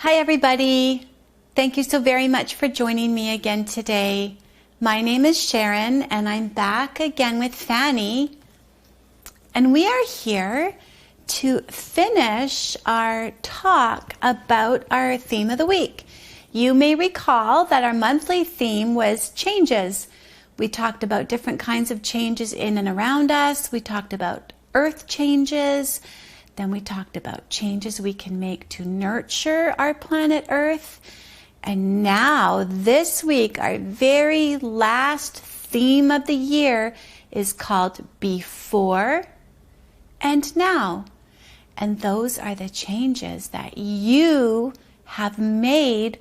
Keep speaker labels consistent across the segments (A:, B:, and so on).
A: Hi everybody! Thank you so very much for joining me again today. My name is Sharon and I'm back again with Fanny. And we are here to finish our talk about our theme of the week. You may recall that our monthly theme was changes. We talked about different kinds of changes in and around us. We talked about earth changes. Then we talked about changes we can make to nurture our planet Earth. And now, this week, our very last theme of the year is called Before and Now. And those are the changes that you have made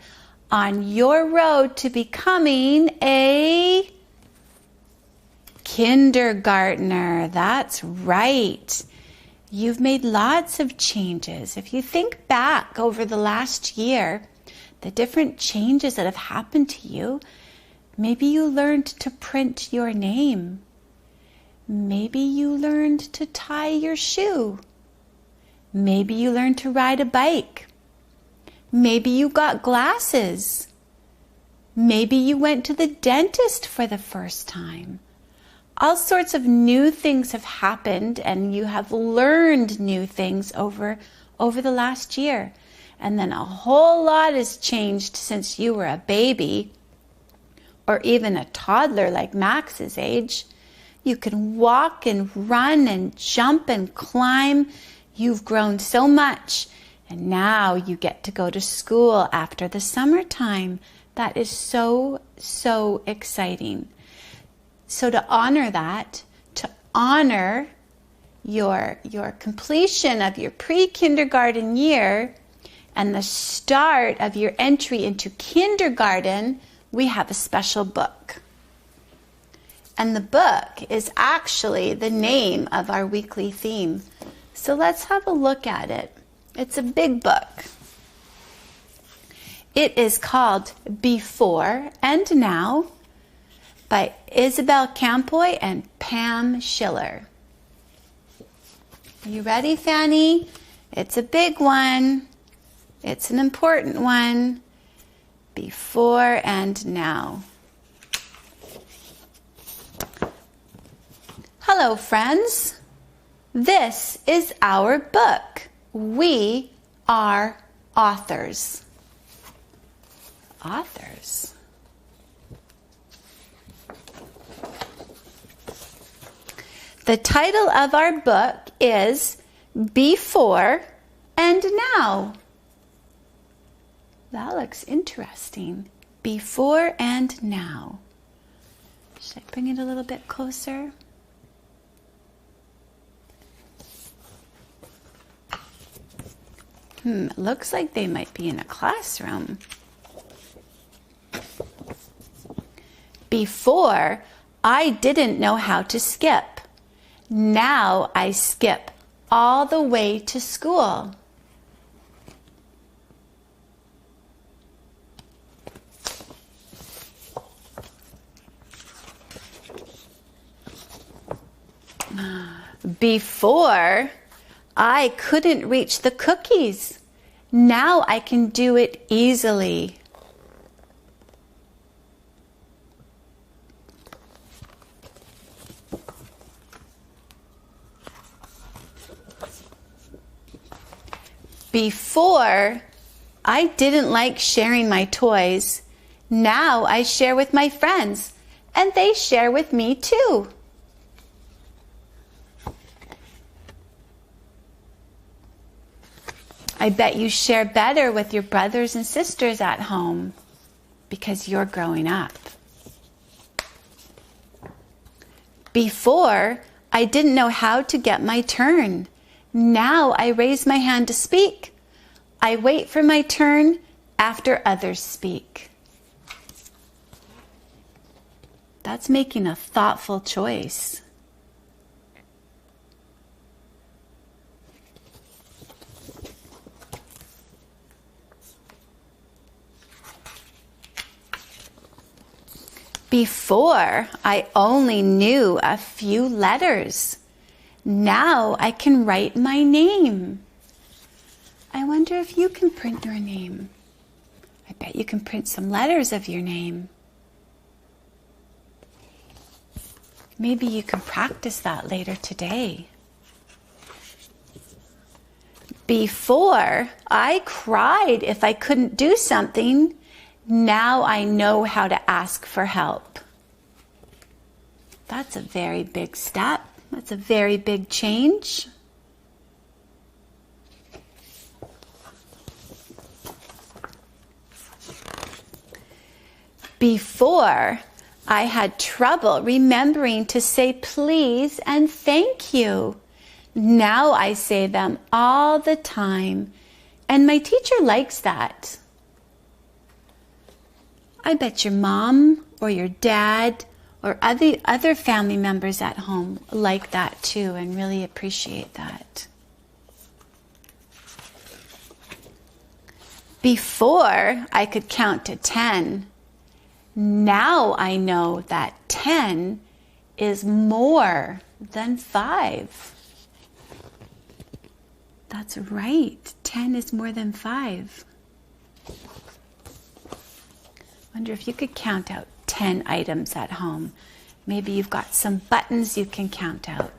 A: on your road to becoming a kindergartner. That's right. You've made lots of changes. If you think back over the last year, the different changes that have happened to you, maybe you learned to print your name. Maybe you learned to tie your shoe. Maybe you learned to ride a bike. Maybe you got glasses. Maybe you went to the dentist for the first time. All sorts of new things have happened and you have learned new things over the last year. And then a whole lot has changed since you were a baby or even a toddler like Max's age. You can walk and run and jump and climb. You've grown so much. And now you get to go to school after the summertime. That is so, so exciting. So to honor that, to honor your completion of your pre-kindergarten year and the start of your entry into kindergarten, we have a special book. And the book is actually the name of our weekly theme. So let's have a look at it. It's a big book. It is called Before and Now by Isabel Campoy and Pam Schiller. Are you ready, Fanny? It's a big one. It's an important one. Before and Now. Hello, friends. This is our book. We are authors. Authors. The title of our book is Before and Now. That looks interesting. Before and Now. Should I bring it a little bit closer? It looks like they might be in a classroom. Before, I didn't know how to skip. Now I skip all the way to school. Before, I couldn't reach the cookies. Now I can do it easily. Before, I didn't like sharing my toys. Now I share with my friends, and they share with me too. I bet you share better with your brothers and sisters at home because you're growing up. Before, I didn't know how to get my turn. Now I raise my hand to speak. I wait for my turn after others speak. That's making a thoughtful choice. Before, I only knew a few letters. Now I can write my name. I I wonder if you can print your name. I bet you can print some letters of your name. Maybe you can practice that later today. Before, I cried if I couldn't do something. Now I know how to ask for help. That's a very big step. That's a very big change. Before, I had trouble remembering to say please and thank you. Now I say them all the time, and my teacher likes that. I bet your mom or your dad or other family members at home like that too and really appreciate that. Before, I could count to 10. Now I know that 10 is more than 5. That's right. 10 is more than 5. Wonder if you could count out 10 items at home. Maybe you've got some buttons you can count out.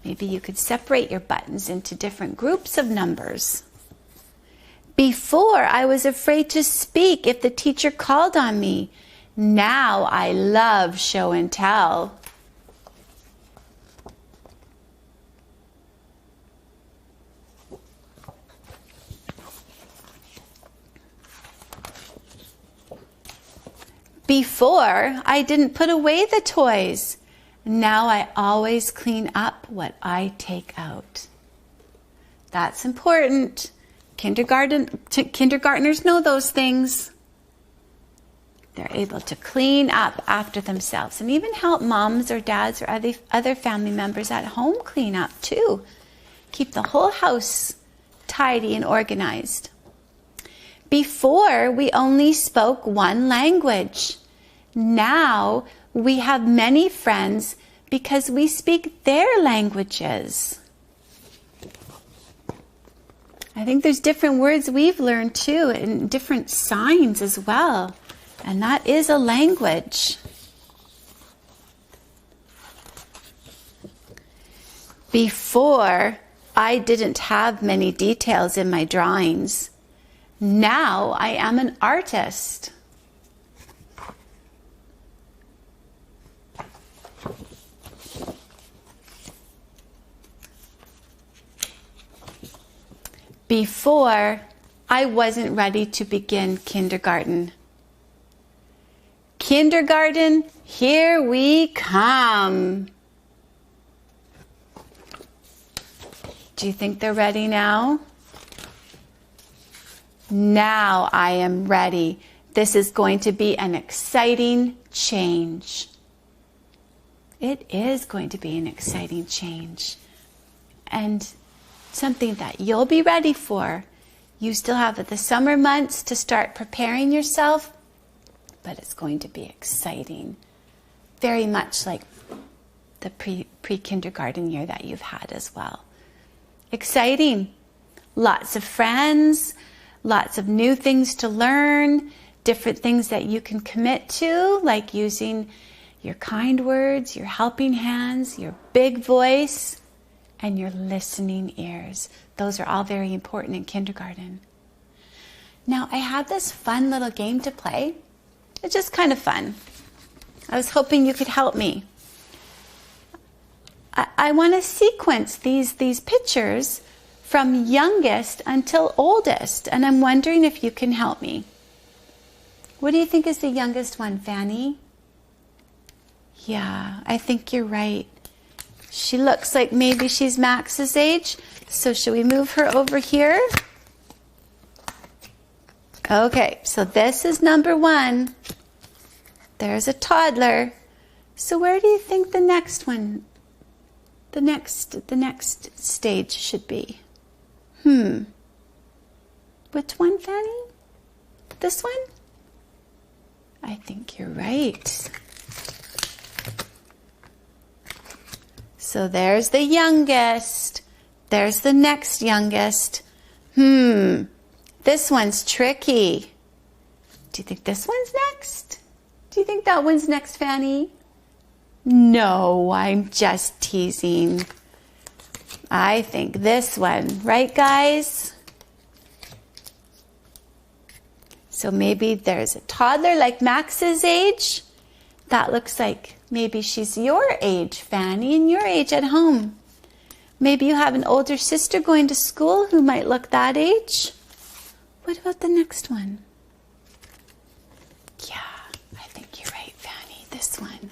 A: Maybe you could separate your buttons into different groups of numbers. Before, I was afraid to speak if the teacher called on me. Now I love show and tell. Before, I didn't put away the toys. Now I always clean up what I take out. That's important. Kindergartners know those things. They're able to clean up after themselves and even help moms or dads or other family members at home clean up too. Keep the whole house tidy and organized. Before, we only spoke one language. Now, we have many friends because we speak their languages. I think there's different words we've learned too, and different signs as well. And that is a language. Before, I didn't have many details in my drawings. Now I am an artist. Before, I wasn't ready to begin kindergarten. Kindergarten, here we come. Do you think they're ready now? Now I am ready. This is going to be an exciting change. It is going to be an exciting change. And something that you'll be ready for. You still have the summer months to start preparing yourself, but it's going to be exciting. Very much like the pre-kindergarten year that you've had as well. Exciting. Lots of friends, lots of new things to learn, different things that you can commit to, like using your kind words, your helping hands, your big voice, and your listening ears. Those are all very important in kindergarten. Now, I have this fun little game to play. It's just kind of fun. I was hoping you could help me. I want to sequence these pictures from youngest until oldest, and I'm wondering if you can help me. What do you think is the youngest one, Fanny? Yeah, I think you're right. She looks like maybe she's Max's age. So should we move her over here? Okay, so this is number 1. There's a toddler. So where do you think the next one, the next stage should be? Which one, Fanny? This one? I think you're right. So there's the youngest. There's the next youngest. This one's tricky. Do you think this one's next? Do you think that one's next, Fanny? No, I'm just teasing. I think this one, right, guys? So maybe there's a toddler like Max's age. That looks like maybe she's your age, Fanny, and your age at home. Maybe you have an older sister going to school who might look that age. What about the next one? Yeah, I think you're right, Fanny. This one.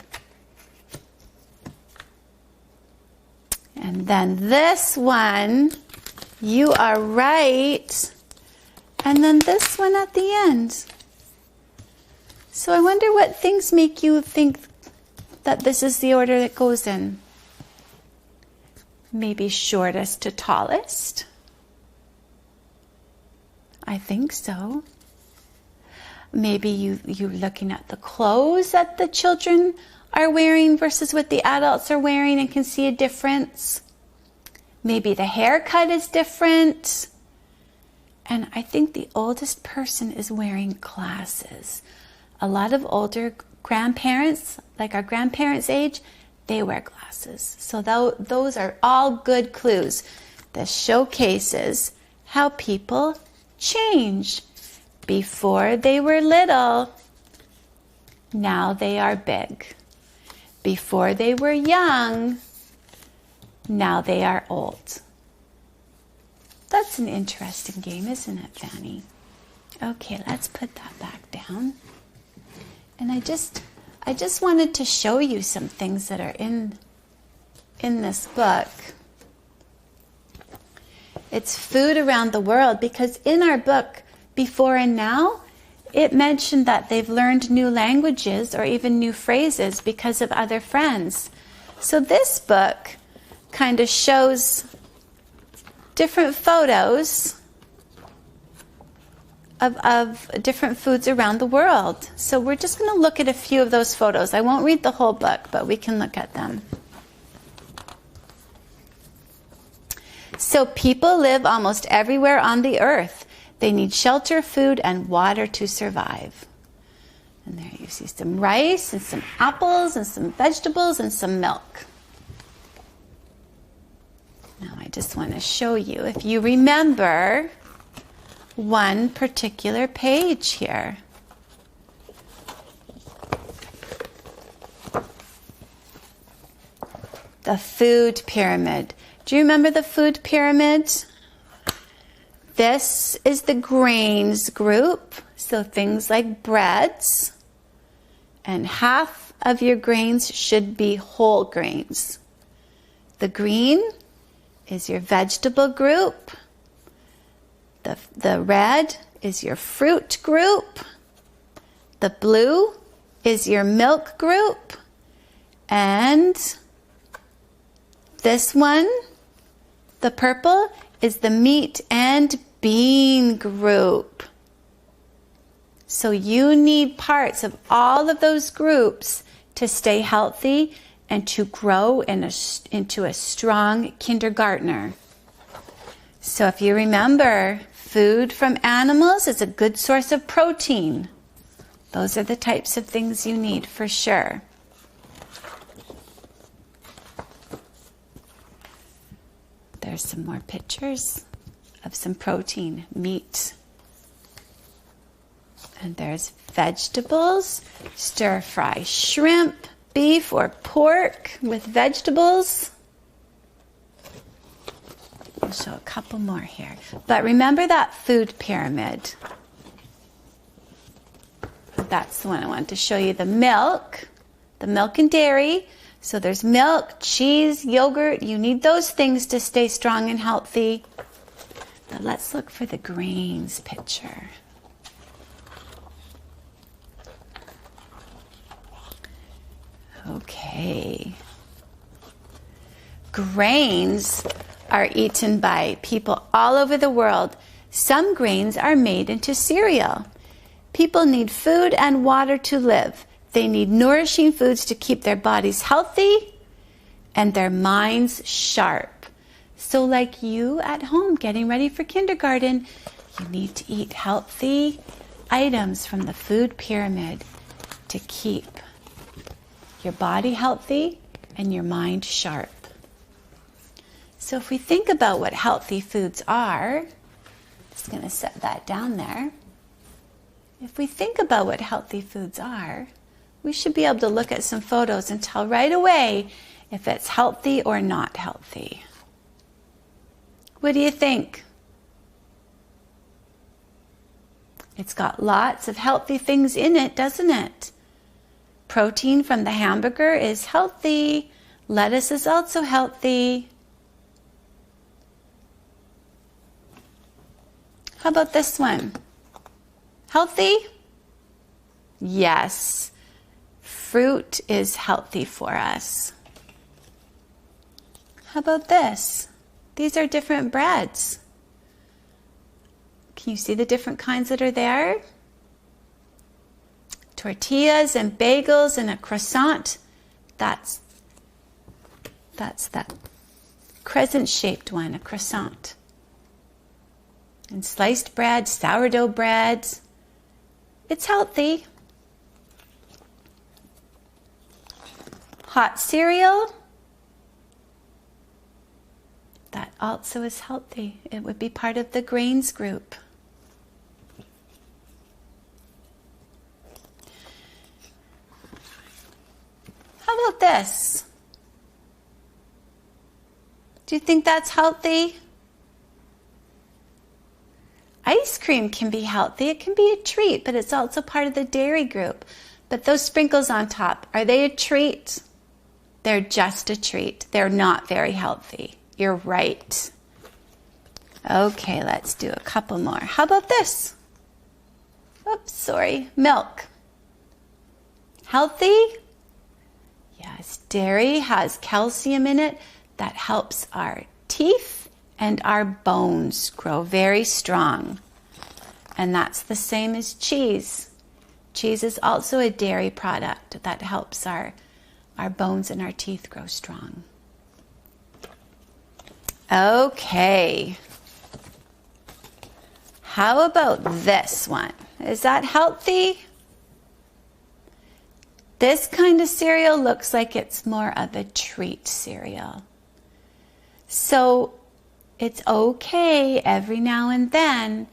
A: And then this one, you are right. And then this one at the end. So I wonder what things make you think that this is the order that goes in. Maybe shortest to tallest. I think so. Maybe you're looking at the clothes that the children are wearing versus what the adults are wearing and can see a difference. Maybe the haircut is different. And I think the oldest person is wearing glasses. A lot of older grandparents, like our grandparents' age, they wear glasses. So those are all good clues. This showcases how people change. Before they were little, now they are big. Before they were young, now they are old. That's an interesting game, isn't it, Fanny? Okay, let's put that back down. And I just wanted to show you some things that are in this book. It's food around the world, because in our book, Before and Now, it mentioned that they've learned new languages or even new phrases because of other friends. So this book kind of shows different photos of different foods around the world. So we're just going to look at a few of those photos. I won't read the whole book, but we can look at them. So people live almost everywhere on the earth. They need shelter, food, and water to survive. And there you see some rice and some apples and some vegetables and some milk. Now I just want to show you, if you remember one particular page here. The food pyramid. Do you remember the food pyramid? This is the grains group, so things like breads, and half of your grains should be whole grains. The green is your vegetable group. The red is your fruit group. The blue is your milk group. And this one, the purple, is the meat and bean group. So you need parts of all of those groups to stay healthy and to grow into a strong kindergartner. So if you remember, food from animals is a good source of protein. Those are the types of things you need for sure. There's some more pictures of some protein, meat. And there's vegetables, stir-fry shrimp, beef or pork with vegetables. I'll show a couple more here. But remember that food pyramid. That's the one I wanted to show you. The milk and dairy. So there's milk, cheese, yogurt. You need those things to stay strong and healthy. But let's look for the grains picture. Okay. Grains are eaten by people all over the world. Some grains are made into cereal. People need food and water to live. They need nourishing foods to keep their bodies healthy and their minds sharp. So like you at home getting ready for kindergarten, you need to eat healthy items from the food pyramid to keep your body healthy and your mind sharp. So if we think about what healthy foods are, just going to set that down there. If we think about what healthy foods are, we should be able to look at some photos and tell right away if it's healthy or not healthy. What do you think? It's got lots of healthy things in it, doesn't it? Protein from the hamburger is healthy. Lettuce is also healthy. How about this one? Healthy? Yes. Fruit is healthy for us. How about this? These are different breads. Can you see the different kinds that are there? Tortillas and bagels and a croissant. That's that crescent-shaped one, a croissant. And sliced bread, sourdough bread. It's healthy. Hot cereal. That also is healthy. It would be part of the grains group. How about this? Do you think that's healthy? Ice cream can be healthy. It can be a treat, but it's also part of the dairy group. But those sprinkles on top, are they a treat? They're just a treat. They're not very healthy. You're right. Okay, let's do a couple more. How about this? Oops, sorry. Milk. Healthy? Yes, dairy has calcium in it that helps our teeth and our bones grow very strong. And that's the same as cheese. Cheese is also a dairy product that helps our bones and our teeth grow strong. Okay. How about this one? Is that healthy? This kind of cereal looks like it's more of a treat cereal. So it's okay every now and then,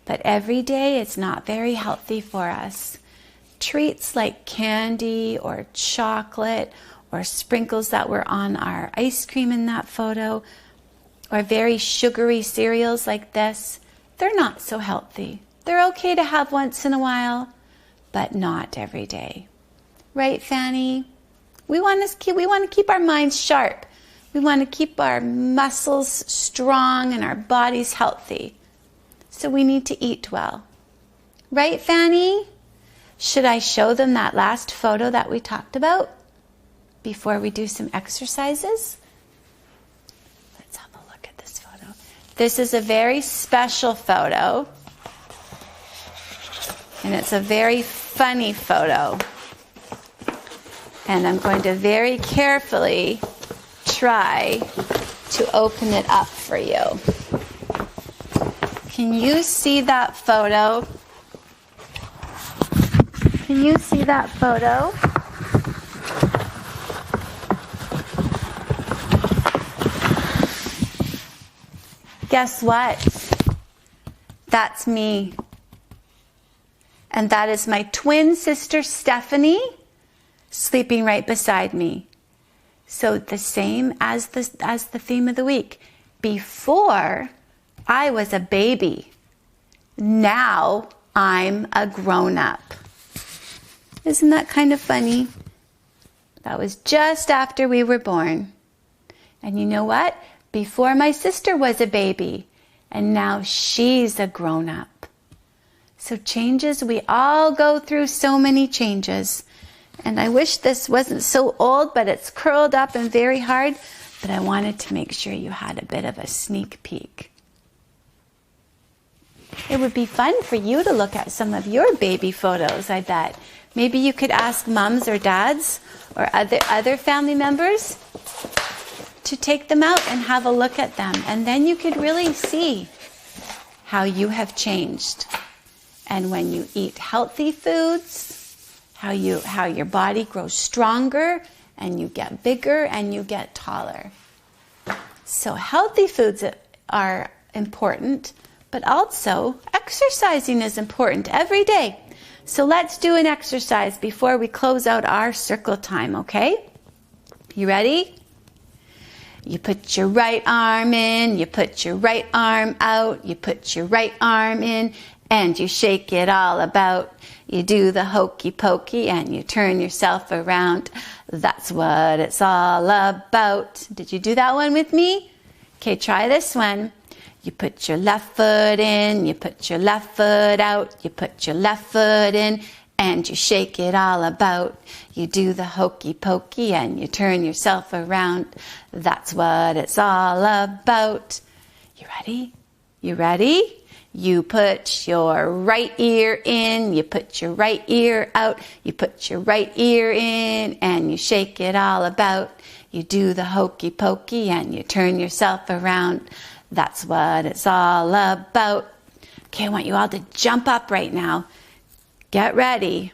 A: but every day it's not very healthy for us. Treats like candy or chocolate or sprinkles that were on our ice cream in that photo, or very sugary cereals like this, they're not so healthy. They're okay to have once in a while, but not every day. Right, Fanny? We want to keep our minds sharp. We want to keep our muscles strong and our bodies healthy. So we need to eat well. Right, Fanny? Should I show them that last photo that we talked about before we do some exercises? Let's have a look at this photo. This is a very special photo, and it's a very funny photo. And I'm going to very carefully try to open it up for you. Can you see that photo? Can you see that photo? Guess what? That's me. And that is my twin sister, Stephanie, sleeping right beside me. So the same as the theme of the week. Before, I was a baby. Now, I'm a grown-up. Isn't that kind of funny? That was just after we were born. And you know what? Before, my sister was a baby, and now she's a grown-up. So changes, we all go through so many changes. And I wish this wasn't so old, but it's curled up and very hard. But I wanted to make sure you had a bit of a sneak peek. It would be fun for you to look at some of your baby photos, I bet. Maybe you could ask mums or dads or other family members to to take them out and have a look at them. And then you could really see how you have changed. And when you eat healthy foods, how your body grows stronger and you get bigger and you get taller. So healthy foods are important, but also exercising is important every day. So let's do an exercise before we close out our circle time, okay? You ready? You put your right arm in, you put your right arm out, you put your right arm in, and you shake it all about. You do the hokey pokey and you turn yourself around. That's what it's all about. Did you do that one with me? Okay, try this one. You put your left foot in, you put your left foot out, you put your left foot in, and you shake it all about. You do the hokey pokey and you turn yourself around. That's what it's all about. You ready? You ready? You put your right ear in, you put your right ear out, you put your right ear in, and you shake it all about. You do the hokey pokey and you turn yourself around. That's what it's all about. Okay, I want you all to jump up right now. Get ready.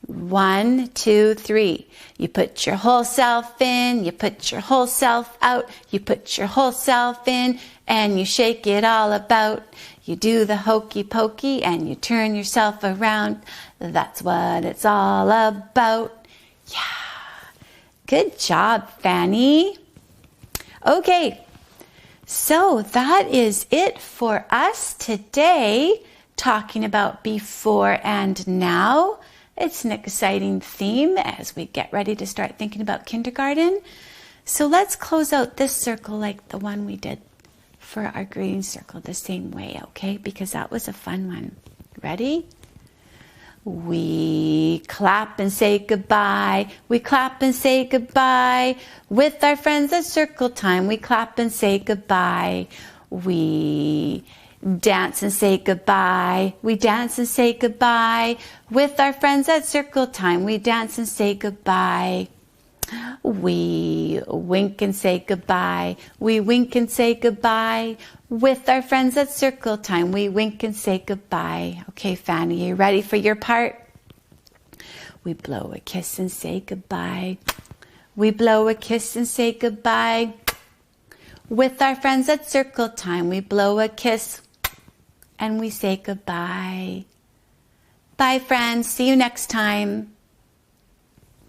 A: 1, 2, 3. You put your whole self in, you put your whole self out, you put your whole self in, and you shake it all about. You do the hokey pokey and you turn yourself around. That's what it's all about. Yeah. Good job, Fanny. Okay. So that is it for us today, talking about before and now. It's an exciting theme as we get ready to start thinking about kindergarten. So let's close out this circle like the one we did for our greeting circle the same way, okay? Because that was a fun one. Ready? We clap and say goodbye. We clap and say goodbye. With our friends at circle time, we clap and say goodbye. We dance and say goodbye. We dance and say goodbye. With our friends at circle time, we dance and say goodbye. We wink and say goodbye. We wink and say goodbye. With our friends at circle time, we wink and say goodbye. Okay, Fanny, you ready for your part? We blow a kiss and say goodbye. We blow a kiss and say goodbye. With our friends at circle time, we blow a kiss and we say goodbye. Bye, friends. See you next time.